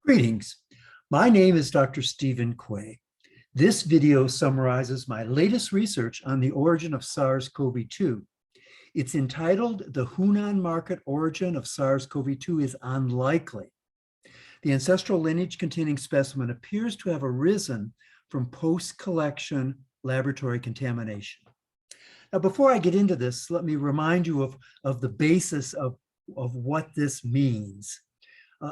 Greetings. My name is Dr. Stephen Quay. This video summarizes my latest research on the origin of SARS-CoV-2. It's entitled "The Huanan Market Origin of SARS-CoV-2 is Unlikely." The ancestral lineage-containing specimen appears to have arisen from post-collection laboratory contamination. Now, before I get into this, let me remind you of the basis of what this means.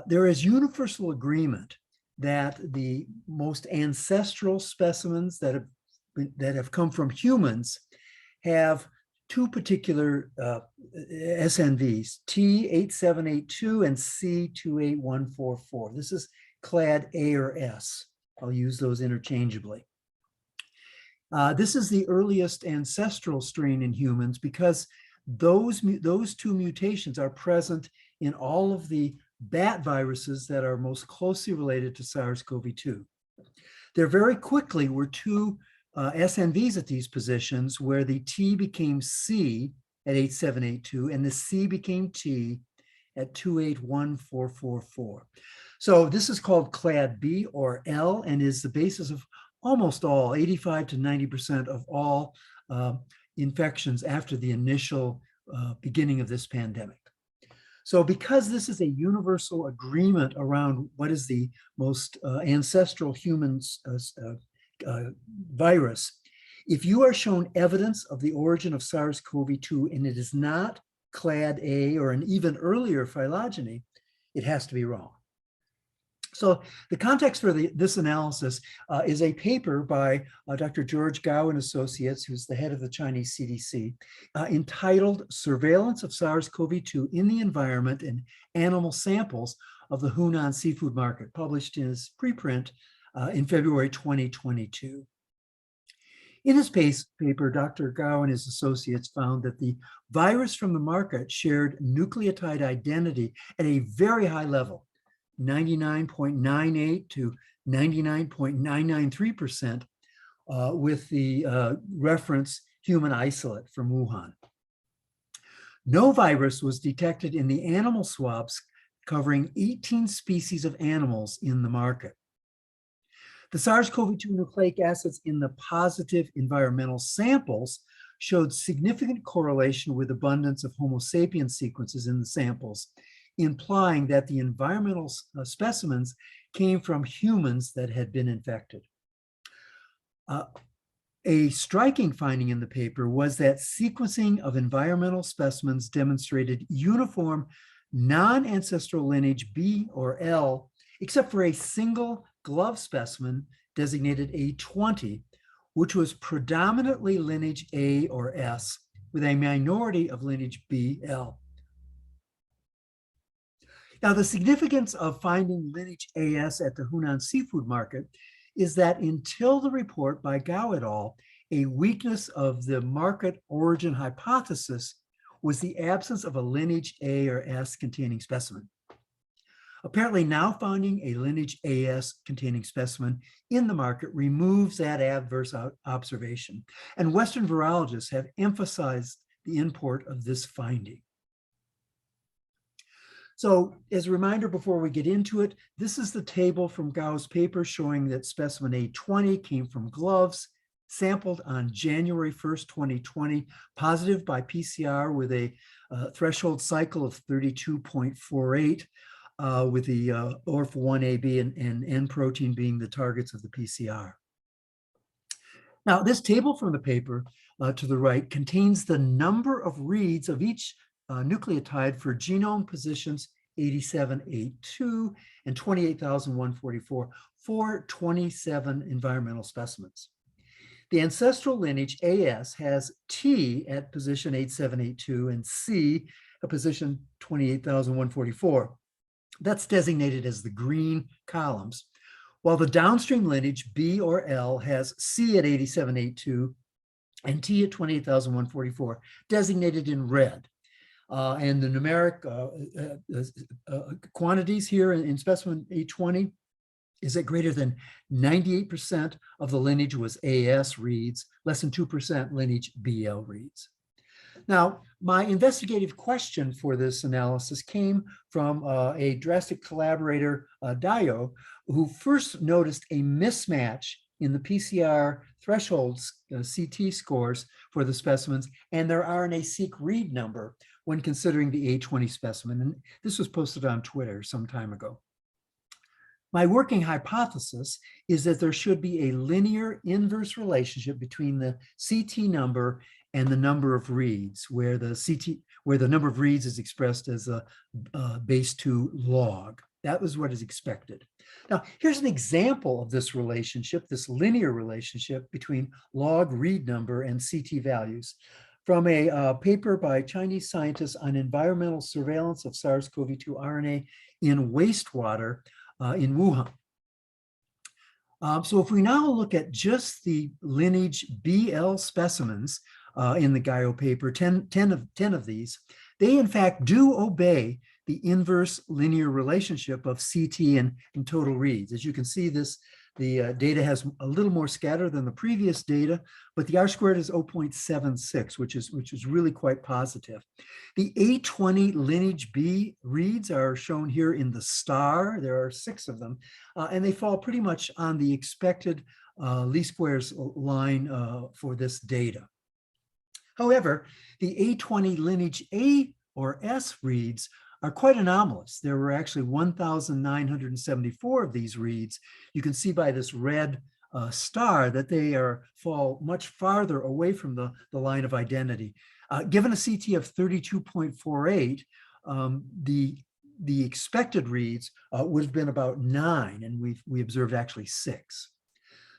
There is universal agreement that the most ancestral specimens that have come from humans have two particular SNVs, T8782 and C28144. This is clade A or S. I'll use those interchangeably. This is the earliest ancestral strain in humans because those two mutations are present in all of the bat viruses that are most closely related to SARS-CoV-2. There very quickly were two SNVs at these positions where the T became C at 8782 and the C became T at 281444. So this is called clade B or L and is the basis of almost all, 85 to 90% of all infections after the initial beginning of this pandemic. So because this is a universal agreement around what is the most ancestral human virus, if you are shown evidence of the origin of SARS-CoV-2 and it is not clade A or an even earlier phylogeny, it has to be wrong. So the context for this analysis is a paper by Dr. George Gao and Associates, who's the head of the Chinese CDC, entitled "Surveillance of SARS-CoV-2 in the Environment and Animal Samples of the Huanan Seafood Market," published in his preprint in February 2022. In his paper, Dr. Gao and his associates found that the virus from the market shared nucleotide identity at a very high level, 99.98 to 99.993% with the reference human isolate from Wuhan. No virus was detected in the animal swabs covering 18 species of animals in the market. The SARS-CoV-2 nucleic acids in the positive environmental samples showed significant correlation with abundance of Homo sapiens sequences in the samples, implying that the environmental specimens came from humans that had been infected. A striking finding in the paper was that sequencing of environmental specimens demonstrated uniform non-ancestral lineage B or L, except for a single glove specimen designated A20, which was predominantly lineage A or S, with a minority of lineage B, L. Now, the significance of finding lineage AS at the Huanan seafood market is that until the report by Gao et al., a weakness of the market origin hypothesis was the absence of a lineage A or S containing specimen. Apparently now finding a lineage AS containing specimen in the market removes that adverse observation, and Western virologists have emphasized the import of this finding. So as a reminder before we get into it, this is the table from Gao's paper showing that specimen A20 came from gloves sampled on January 1st, 2020, positive by PCR with a threshold cycle of 32.48, with the ORF1AB and N protein being the targets of the PCR. Now, this table from the paper to the right contains the number of reads of each nucleotide for genome positions 8782 and 28,144 for 27 environmental specimens. The ancestral lineage AS has T at position 8782 and C at position 28,144. That's designated as the green columns, while the downstream lineage B or L has C at 8782 and T at 28,144, designated in red. And the numeric quantities here in specimen A20 is that greater than 98% of the lineage was AS reads, less than 2% lineage BL reads. Now, my investigative question for this analysis came from a drastic collaborator, Dio, who first noticed a mismatch in the PCR thresholds, CT scores for the specimens and their RNA-seq read number when considering the A20 specimen. And this was posted on Twitter some time ago. My working hypothesis is that there should be a linear inverse relationship between the CT number and the number of reads, where the number of reads is expressed as a base 2 log. That was what is expected. Now, here's an example of this relationship, this linear relationship between log read number and CT values from a paper by Chinese scientists on environmental surveillance of SARS-CoV-2 RNA in wastewater in Wuhan. So if we now look at just the lineage BL specimens in the Gaio paper, 10 of these, they in fact do obey the inverse linear relationship of CT and total reads. As you can see, the data has a little more scatter than the previous data, but the R squared is 0.76, which is really quite positive. The A20 lineage B reads are shown here in the star. There are 6 of them, and they fall pretty much on the expected least squares line for this data. However, the A20 lineage A or S reads are quite anomalous. There were actually 1,974 of these reads. You can see by this red star that they fall much farther away from the line of identity. Given a CT of 32.48, the expected reads would have been about 9, and we observed actually 6.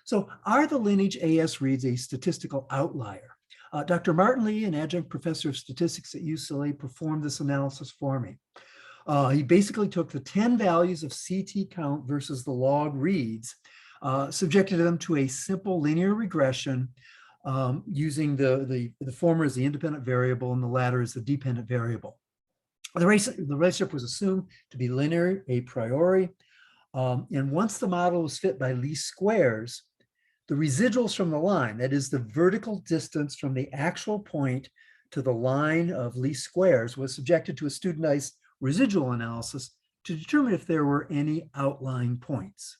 So are the lineage AS reads a statistical outlier? Dr. Martin Lee, an adjunct professor of statistics at UCLA, performed this analysis for me. He basically took the 10 values of CT count versus the log reads, subjected them to a simple linear regression using the former as the independent variable and the latter as the dependent variable. The relationship was assumed to be linear a priori. And once the model was fit by least squares, the residuals from the line, that is the vertical distance from the actual point to the line of least squares, was subjected to a studentized residual analysis to determine if there were any outlying points.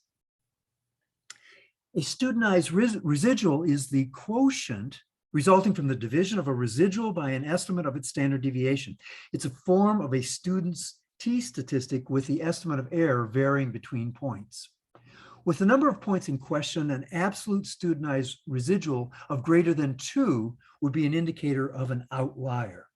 A studentized residual is the quotient resulting from the division of a residual by an estimate of its standard deviation. It's a form of a student's t-statistic with the estimate of error varying between points. With the number of points in question, an absolute studentized residual of greater than 2 would be an indicator of an outlier.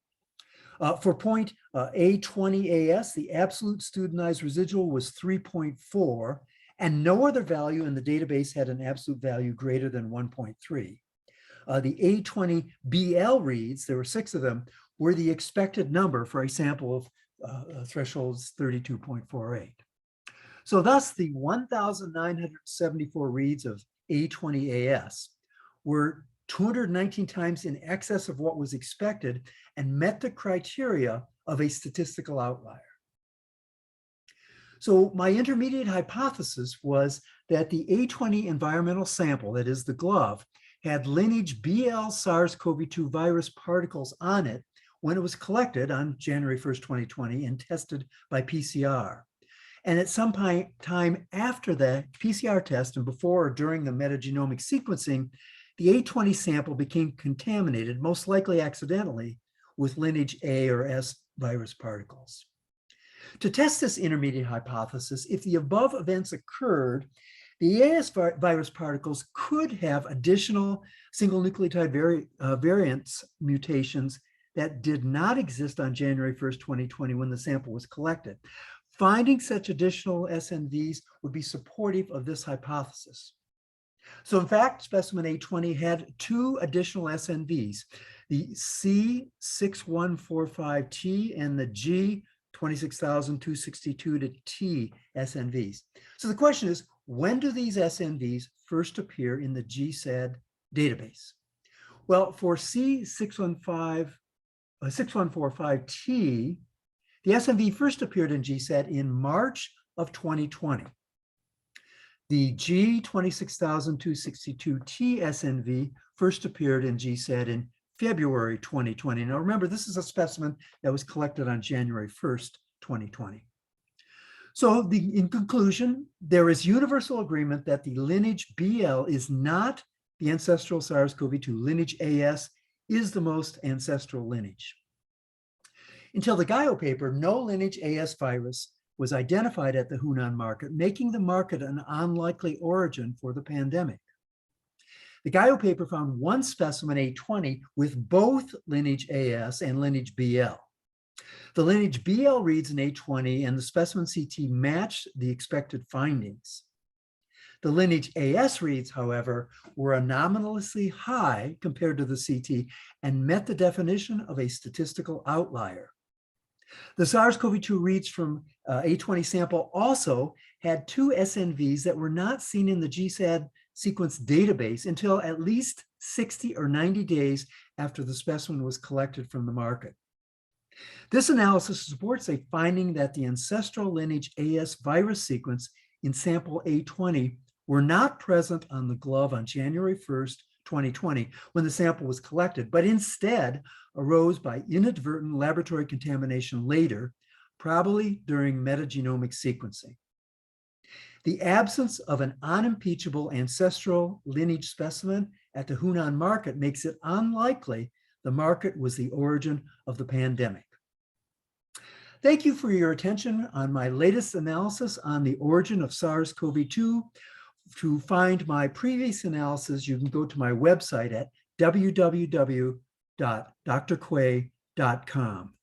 For point A20AS, the absolute studentized residual was 3.4, and no other value in the database had an absolute value greater than 1.3. The A20BL reads, there were 6 of them, were the expected number for a sample of thresholds 32.48. So thus the 1,974 reads of A20AS were 219 times in excess of what was expected and met the criteria of a statistical outlier. So my intermediate hypothesis was that the A20 environmental sample, that is the glove, had lineage BL SARS-CoV-2 virus particles on it when it was collected on January 1st, 2020 and tested by PCR. And at some time after the PCR test and before or during the metagenomic sequencing, the A20 sample became contaminated, most likely accidentally, with lineage A or S virus particles. To test this intermediate hypothesis, if the above events occurred, the AS virus particles could have additional single nucleotide variants mutations that did not exist on January 1st, 2020 when the sample was collected. Finding such additional SNVs would be supportive of this hypothesis. So in fact, specimen A20 had 2 additional SNVs, the C6145T and the G26262-T SNVs. So the question is, when do these SNVs first appear in the GSAD database? Well, for C645T, the SNV first appeared in GSAD in March of 2020. The G26262T SNV first appeared in GSAD in February 2020. Now remember, this is a specimen that was collected on January 1st, 2020. So in conclusion, there is universal agreement that the lineage BL is not the ancestral SARS-CoV-2. Lineage AS is the most ancestral lineage. Until the Gaio paper, no lineage AS virus was identified at the Huanan market, making the market an unlikely origin for the pandemic. The Gaio paper found one specimen, A20, with both lineage AS and lineage BL. The lineage BL reads an A20 and the specimen CT matched the expected findings. The lineage AS reads, however, were anomalously high compared to the CT and met the definition of a statistical outlier. The SARS-CoV-2 reads from A20 sample also had two SNVs that were not seen in the GSAD sequence database until at least 60 or 90 days after the specimen was collected from the market. This analysis supports a finding that the ancestral lineage AS virus sequence in sample A20 were not present on the glove on January 1st, 2020, when the sample was collected, but instead arose by inadvertent laboratory contamination later, probably during metagenomic sequencing. The absence of an unimpeachable ancestral lineage specimen at the Huanan market makes it unlikely the market was the origin of the pandemic. Thank you for your attention on my latest analysis on the origin of SARS-CoV-2. To find my previous analysis, you can go to my website at www.drquay.com.